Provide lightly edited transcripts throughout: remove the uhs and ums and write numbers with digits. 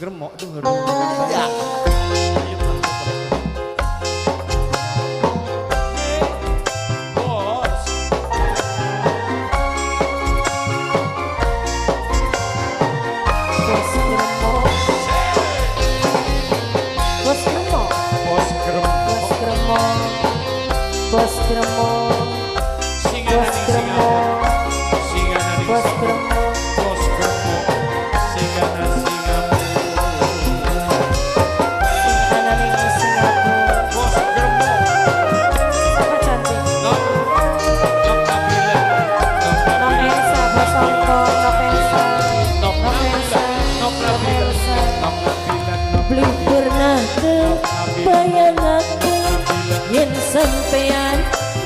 Gremok tuh harus ya. Bos Gremong, Bos Gremong, Bos Gremong, Bos Gremong, Singanan Singapura, Bos Gremong, siapa cantik? Nok Nabila, Nok Elsa, Bos Hongkong, Nok Elsa, Nok Elsa, Nok Nok Nabila, Elsa. Nok Nabila, Beli pernah ke bayanganku, yen sampean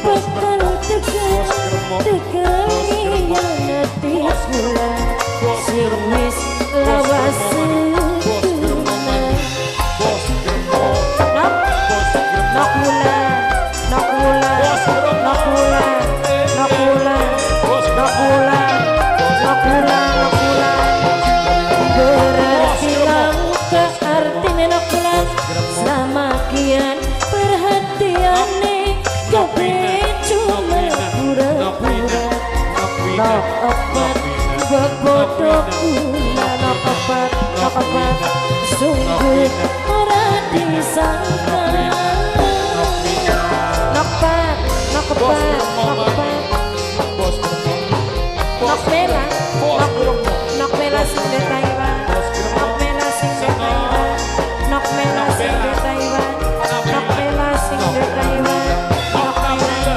bakal tegar, tegar ngiyanati kula, sing wis lawas setuna. Nok kula, nok kula, nok kula, nok kula, nok kula, nok kula, nok kula. Berarti langkah artine nok kula, selama kian perhatiane kowe cuma pura-pura. Nok opat bebodo kula, nok opat sungguh ora disangka. Nok pat, nok opat, nok opat, nok mela, nok mela sing de Taiwan, nok mela sing de Taiwan, nok mela sing de Taiwan, nok mela sing de Taiwan, nok mela.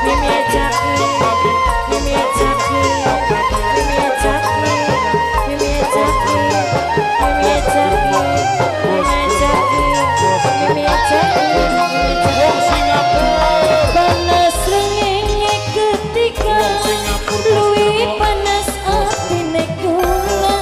Mimi Ejaki, Mimi Ejaki, Mimi Ejaki, Mimi Ejaki, Mimi Ejaki, Mimi Ejaki, Mimi Ejaki. Panas rengenge ketika luwih panas atine kula,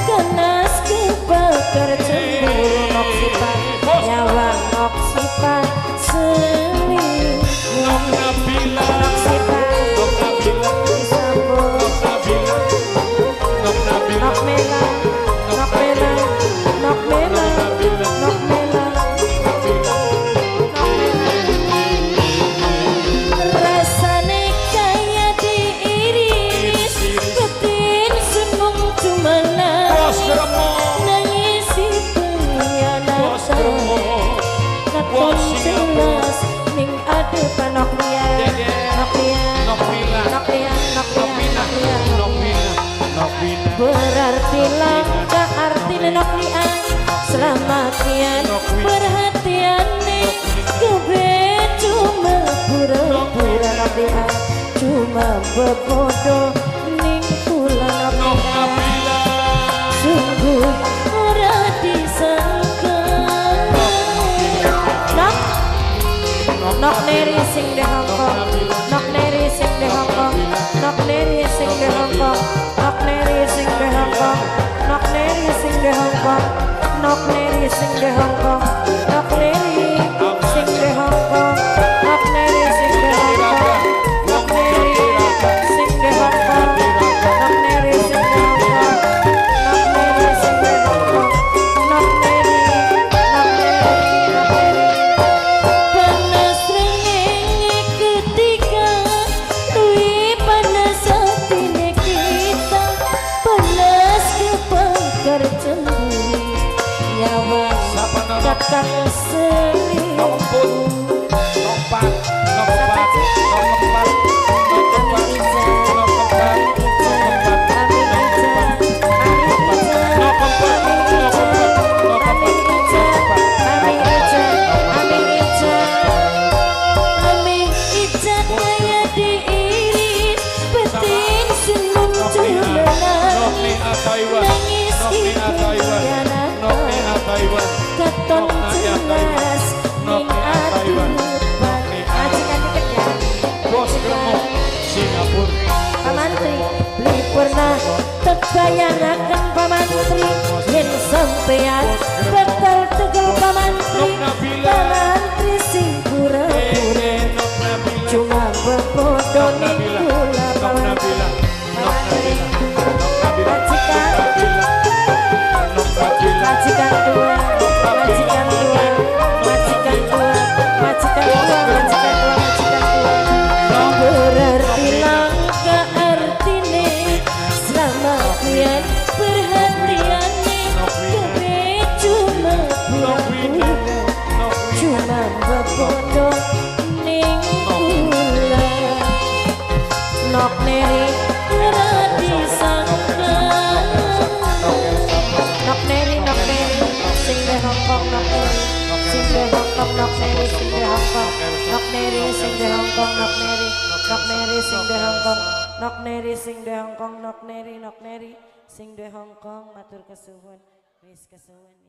kenas kebakar cemburu. Nok sifat nyawang, nok sifat selingkuh, nok sifat disambut, nok mela, nok mela, nok mela, nok mela, rasane kaya diiris, betin seneng cumanan, nangis si pengkhianatan, katon jelas ning adepan nok liyan, nok liyan, nok liyan, nok liyan, nok liyan. Berarti langkah artine nok liyan, selama kian perhatiane kowe cuma pura-pura. Nok liyan cuma bebodo ning kula. Nok liyan sungguh ora disangka. Nok neri sing de Hongkong, nok neri sing de Hongkong, nok neri sing de Hongkong, nok neri sing de Hongkong, nok neri sing de Hongkong, nok neri sing de Hongkong, nok neri sing de Hongkong, nok neri sing de Hongkong, nok neri sing de Hongkong, nok neri sing de Hongkong, nok neri sing de Hongkong, nok neri, nok neri. Panas rengenge ketika luwih panas atine kita, panas kebakar cemburu, nyawa kakak selingkuh. Nangis ibu Taiwan, katon jelas ning adupan. Ajikan dikit ya. Bos Gremong, Singapura. Pak Mantri, beli pernah terbayangaken Pak Mantri, yen sampean bakal tegel Pak Mantri. Pak Mantri sing pura-pura, cuma bebodo ning sing de Hongkong, nok neri sing de Hongkong, nok neri sing de Hongkong, matur kesuwun, wis kesuwun.